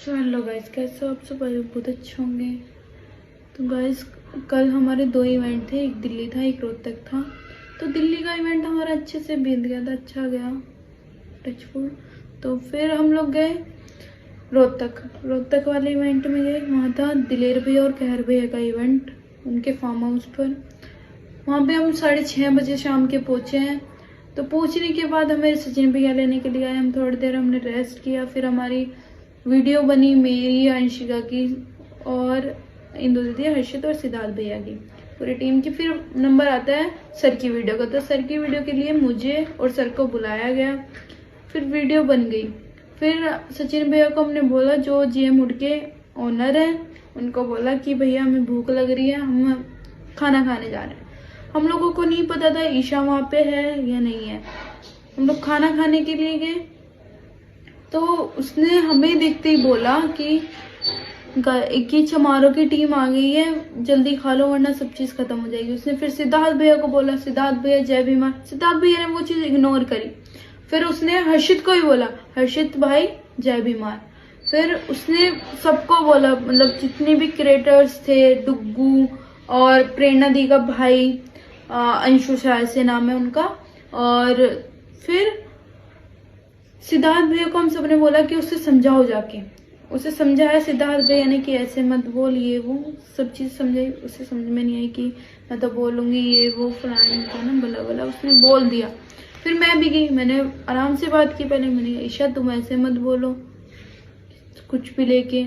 Hello guys, कैसे हो आप सब? बहुत अच्छे होंगे। तो गाइस, कल हमारे 2 इवेंट थे, एक दिल्ली था, एक रोहतक था। तो दिल्ली का इवेंट हमारा अच्छे से बीत गया था, अच्छा गया, टचवुड। तो फिर हम लोग गए रोहतक वाले इवेंट में गए। वहाँ था दिलेर भैया और कहर भैया का इवेंट, उनके फार्म हाउस पर। वहाँ पे हम 6:30 बजे शाम के पहुँचे हैं। तो पहुँचने के बाद हमें सचिन भैया लेने के लिए आए। हम थोड़ी देर हमने रेस्ट किया, फिर हमारी वीडियो बनी मेरी, अंशिका की और इंदु दीदी, हर्षित और सिद्धार्थ भैया की, पूरी टीम की। फिर नंबर आता है सर की वीडियो का। तो सर की वीडियो के लिए मुझे और सर को बुलाया गया, फिर वीडियो बन गई। फिर सचिन भैया को हमने बोला, जो जीएम उड के ओनर हैं, उनको बोला कि भैया हमें भूख लग रही है, हम खाना खाने जा रहे हैं। हम लोगों को नहीं पता था ईशा वहाँ पे है या नहीं है। हम लोग खाना खाने के लिए गए, तो उसने हमें देखते ही बोला कि चमारों की टीम आ गई है, जल्दी खा लो वरना सब चीज खत्म हो जाएगी। उसने फिर सिद्धार्थ भैया को बोला, सिद्धार्थ भैया जय भीमा। सिद्धार्थ भैया ने वो चीज इग्नोर करी। फिर उसने हर्षित को ही बोला, हर्षित भाई जय भीमा। फिर उसने सबको बोला, मतलब जितने भी क्रिएटर्स थे, डुग्गू और प्रेरणा दी का भाई अंशु शायद से नाम है उनका। और फिर सिद्धार्थ भैया को हम सबने बोला कि उसे समझाओ जाके। उसे समझाया सिद्धार्थ भैया ने कि ऐसे मत बोल, ये वो सब चीज समझाई। उसे समझ में नहीं आई कि मैं तो बोलूंगी ये वो फलाना का ना बला बला, उसने बोल दिया। फिर मैं भी गई, मैंने आराम से बात की। पहले मैंने ईशा तुम ऐसे मत बोलो कुछ भी लेके,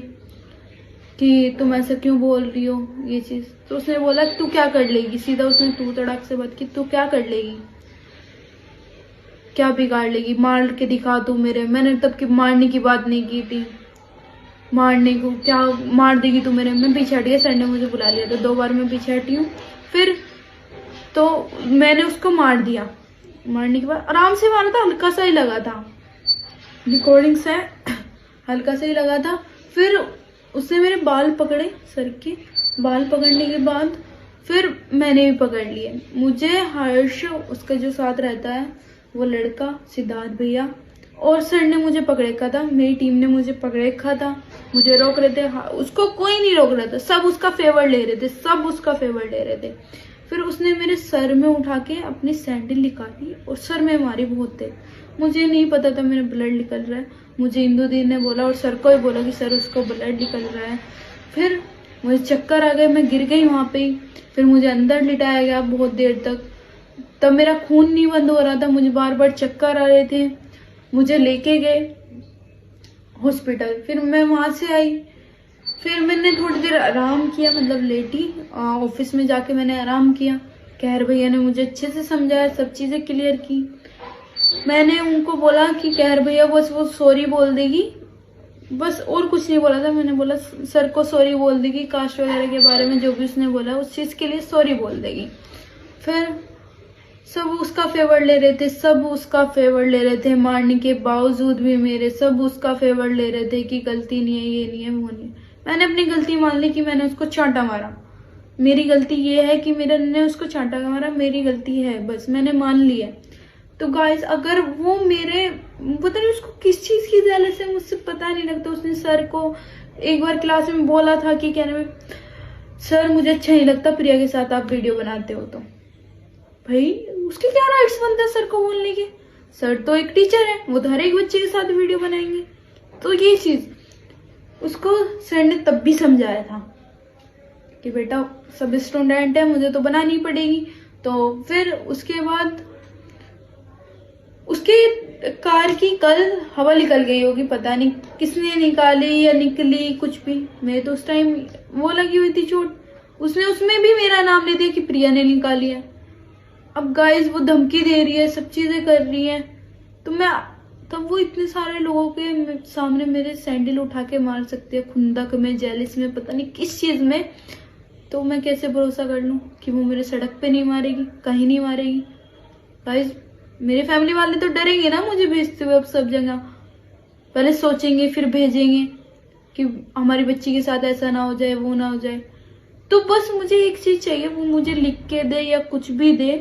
कि तुम ऐसा क्यों बोल रही हो ये चीज। तो उसने बोला तू क्या कर लेगी, सीधा उसने तू तड़ाक से बात की, तू क्या कर लेगी, क्या बिगाड़ लेगी, मार के दिखा तू मेरे। मैंने तब की मारने की बात नहीं की थी, मारने को क्या मार देगी तू मेरे। मैं पीछे हटी, सर ने मुझे बुला लिया था, 2 बार मैं पीछे हटी हूँ। फिर तो मैंने उसको मार दिया। मारने के बाद आराम से मारा था, हल्का सा ही लगा था, रिकॉर्डिंग्स है, हल्का सा ही लगा था। फिर उसने मेरे बाल पकड़े, सर के बाल पकड़ने के बाद फिर मैंने भी पकड़ लिए। मुझे हर्ष, उसका जो साथ रहता है वो लड़का, सिद्धार्थ भैया और सर ने मुझे पकड़े रखा था, मेरी टीम ने मुझे पकड़े रखा था, मुझे रोक रहे थे। उसको कोई नहीं रोक रहा था, सब उसका फेवर ले रहे थे, सब उसका फेवर ले रहे थे। फिर उसने मेरे सर में उठा के अपनी सैंडल निकाली और सर में मारी बहुत थे। मुझे नहीं पता था मेरा ब्लड निकल रहा है। मुझे इंदु दी ने बोला और सर को ही बोला कि सर उसको ब्लड निकल रहा है। फिर मुझे चक्कर आ गए, मैं गिर गई वहां पे ही। फिर मुझे अंदर लिटाया गया बहुत देर तक। तब मेरा खून नहीं बंद हो रहा था, मुझे बार बार चक्कर आ रहे थे। मुझे लेके गए हॉस्पिटल, फिर मैं वहां से आई। फिर मैंने थोड़ी देर आराम किया, मतलब लेटी, ऑफिस में जाके मैंने आराम किया। कहर भैया ने मुझे अच्छे से समझाया, सब चीजें क्लियर की। मैंने उनको बोला कि कहर भैया बस वो सॉरी बोल देगी, बस और कुछ नहीं बोला था। मैंने बोला सर को सॉरी बोल देगी, कास्ट वगैरह के बारे में जो भी उसने बोला उस चीज के लिए सॉरी बोल देगी। फिर सब उसका फेवर ले रहे थे, सब उसका फेवर ले रहे थे, मारने के बावजूद भी मेरे सब उसका फेवर ले रहे थे कि गलती नहीं है, ये नहीं है, वो नहीं है। मैंने अपनी गलती मान ली कि मैंने उसको चांटा मारा। मेरी गलती ये है कि मैंने उसको चांटा मारा, मेरी गलती है, बस मैंने मान लिया। तो गाइस, अगर वो मेरे, पता नहीं उसको किस चीज की जेलस है, मुझसे पता नहीं लगता। उसने सर को एक बार क्लास में बोला था कि कहने में, सर मुझे अच्छा नहीं लगता प्रिया के साथ आप वीडियो बनाते हो। तो भाई उसके क्या राइट्स बनते हैं सर को बोलने के? सर तो एक टीचर है, वो तो हर एक बच्चे के साथ वीडियो बनाएंगे। तो ये चीज उसको सर ने तब भी समझाया था कि बेटा सब स्टूडेंट है, मुझे तो बनानी पड़ेगी। तो फिर उसके बाद उसके कार की कल हवा निकल गई होगी, पता नहीं किसने निकाली या निकली कुछ भी। मैं तो उस टाइम वो लगी हुई थी चोट, उसने उसमें भी मेरा नाम ले दिया कि प्रिया ने निकाली है। अब गाइस वो धमकी दे रही है, सब चीजें कर रही है। तो मैं, तब वो इतने सारे लोगों के सामने मेरे सैंडल उठा के मार सकती है, खुंदक में, जेलिस में, पता नहीं किस चीज में। तो मैं कैसे भरोसा कर लूं कि वो मेरे सड़क पे नहीं मारेगी, कहीं नहीं मारेगी। गाइस मेरे फैमिली वाले तो डरेंगे ना मुझे भेजते हुए। अब सब जगह पहले सोचेंगे फिर भेजेंगे कि हमारी बच्ची के साथ ऐसा ना हो जाए, वो ना हो जाए। तो बस मुझे एक चीज चाहिए, वो मुझे लिख के दे या कुछ भी दे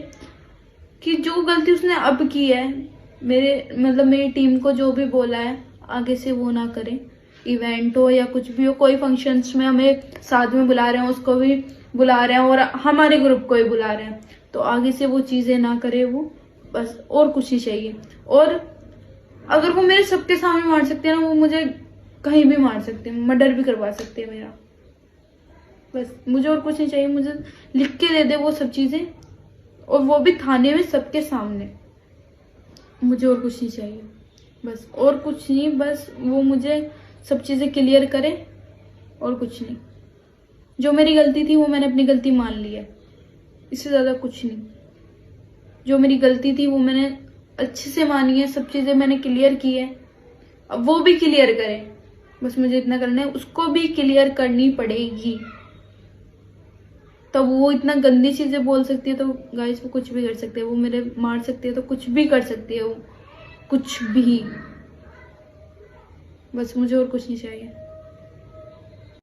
कि जो गलती उसने अब की है, मेरे मतलब मेरी टीम को जो भी बोला है आगे से वो ना करे। इवेंट हो या कुछ भी हो, कोई फंक्शंस में हमें साथ में बुला रहे हैं, उसको भी बुला रहे हैं और हमारे ग्रुप को ही बुला रहे हैं, तो आगे से वो चीज़ें ना करे वो, बस और कुछ नहीं चाहिए। और अगर वो मेरे सबके सामने मार सकते हैं ना, वो मुझे कहीं भी मार सकते हैं, मर्डर भी करवा सकते हैं मेरा। बस मुझे और कुछ नहीं चाहिए, मुझे लिख के दे दे वो सब चीज़ें, और वो भी थाने में सबके सामने। मुझे और कुछ नहीं चाहिए, बस और कुछ नहीं, बस वो मुझे सब चीज़ें क्लियर करे और कुछ नहीं। जो मेरी गलती थी वो मैंने अपनी गलती मान ली है, इससे ज़्यादा कुछ नहीं। जो मेरी गलती थी वो मैंने अच्छे से मानी है, सब चीज़ें मैंने क्लियर की है, अब वो भी क्लियर करे, बस मुझे इतना करना है। उसको भी क्लियर करनी पड़ेगी, तब वो इतना गंदी चीज़ें बोल सकती है, तो गाइस वो कुछ भी कर सकते हैं, वो मेरे मार सकती है, तो कुछ भी कर सकती है वो, कुछ भी। बस मुझे और कुछ नहीं चाहिए।